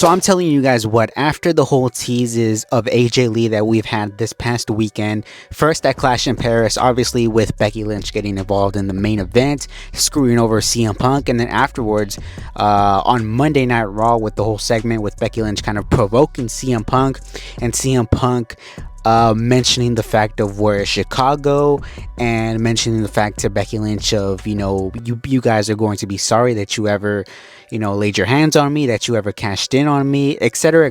So I'm telling you guys what, after the whole teases of AJ Lee that we've had this past weekend, first at Clash in Paris, obviously with Becky Lynch getting involved in the main event, screwing over CM Punk, and then afterwards on Monday Night Raw with the whole segment with Becky Lynch kind of provoking CM Punk, and CM Punk mentioning the fact of where Chicago, and mentioning the fact to Becky Lynch of, you guys are going to be sorry that you ever laid your hands on me, that you ever cashed in on me, etc.,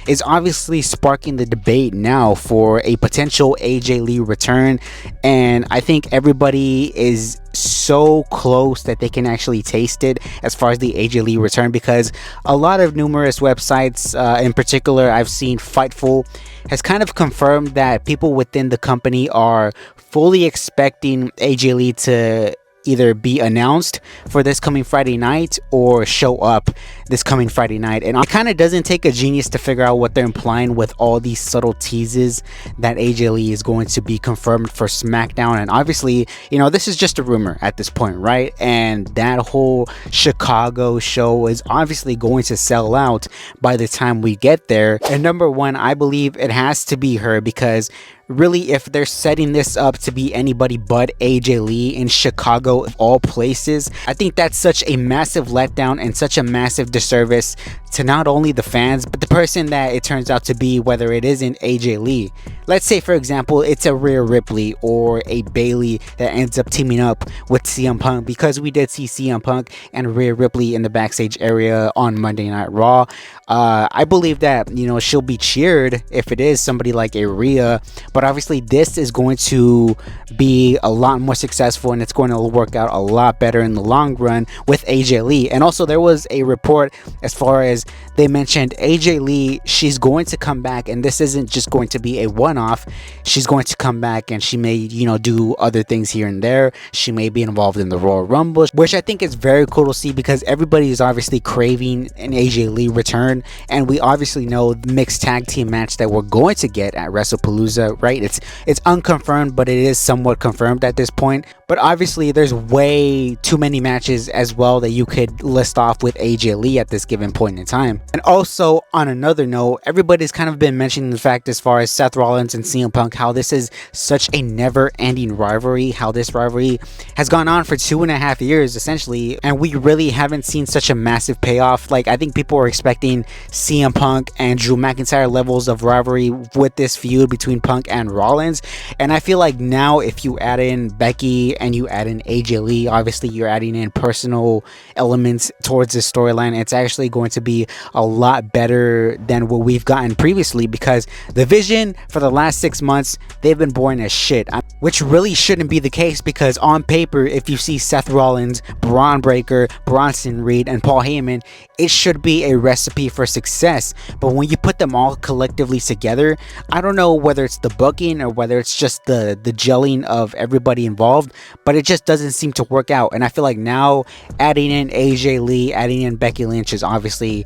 is obviously sparking the debate now for a potential AJ Lee return. And I think everybody is so close that they can actually taste it as far as the AJ Lee return, because a lot of numerous websites, in particular I've seen Fightful, has kind of confirmed that people within the company are fully expecting AJ Lee to either be announced for this coming Friday night or show up this coming Friday night. And it kind of doesn't take a genius to figure out what they're implying with all these subtle teases that AJ Lee is going to be confirmed for SmackDown. And obviously, this is just a rumor at this point, right? And that whole Chicago show is obviously going to sell out by the time we get there. And number one, I believe it has to be her, because really, if they're setting this up to be anybody but AJ Lee in Chicago of all places, I think that's such a massive letdown and such a massive disservice to not only the fans, but the person that it turns out to be, whether it isn't AJ Lee. Let's say, for example, it's a Rhea Ripley or a Bayley that ends up teaming up with CM Punk, because we did see CM Punk and Rhea Ripley in the backstage area on Monday Night Raw. I believe that, she'll be cheered if it is somebody like a Rhea, but obviously this is going to be a lot more successful, and it's going to work out a lot better in the long run with AJ Lee. And also, there was a report as far as they mentioned AJ Lee, she's going to come back, and this isn't just going to be a one-off. She's going to come back, and she may, do other things here and there. She may be involved in the Royal Rumble, which I think is very cool to see, because everybody is obviously craving an AJ Lee return. And we obviously know the mixed tag team match that we're going to get at WrestlePalooza, right? It's unconfirmed, but it is somewhat confirmed at this point. But obviously there's way too many matches as well that you could list off with AJ Lee at this given point in time. And also, on another note, everybody's kind of been mentioning the fact as far as Seth Rollins and CM Punk, how this is such a never-ending rivalry, how this rivalry has gone on for 2.5 years essentially, and we really haven't seen such a massive payoff. Like, I think people were expecting CM Punk and Drew McIntyre levels of rivalry with this feud between Punk and Rollins, and I feel like now if you add in Becky and you add in AJ Lee, obviously you're adding in personal elements towards this storyline. It's actually going to be a lot better than what we've gotten previously, because the Vision for the last 6 months, they've been boring as shit, which really shouldn't be the case, because on paper, if you see Seth Rollins, Braun Breaker, Bronson Reed, and Paul Heyman, it should be a recipe for success. But when you put them all collectively together, I don't know whether it's the booking or whether it's just the gelling of everybody involved, but it just doesn't seem to work out. And I feel like now adding in AJ Lee, adding in Becky Lynch is obviously,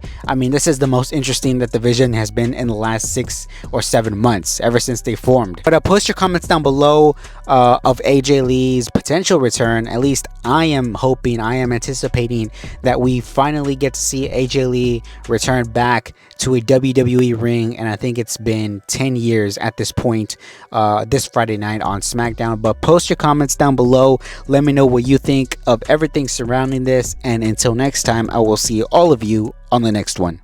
this is the most interesting that the Vision has been in the last 6 or 7 months, ever since they formed. But post your comments down below of AJ Lee's potential return. At least I am hoping, I am anticipating that we finally get to see AJ Lee return back to a WWE ring, and I think it's been 10 years at this point, this Friday night on SmackDown. But post your comments down below, let me know what you think of everything surrounding this, and until next time, I will see all of you on the next one.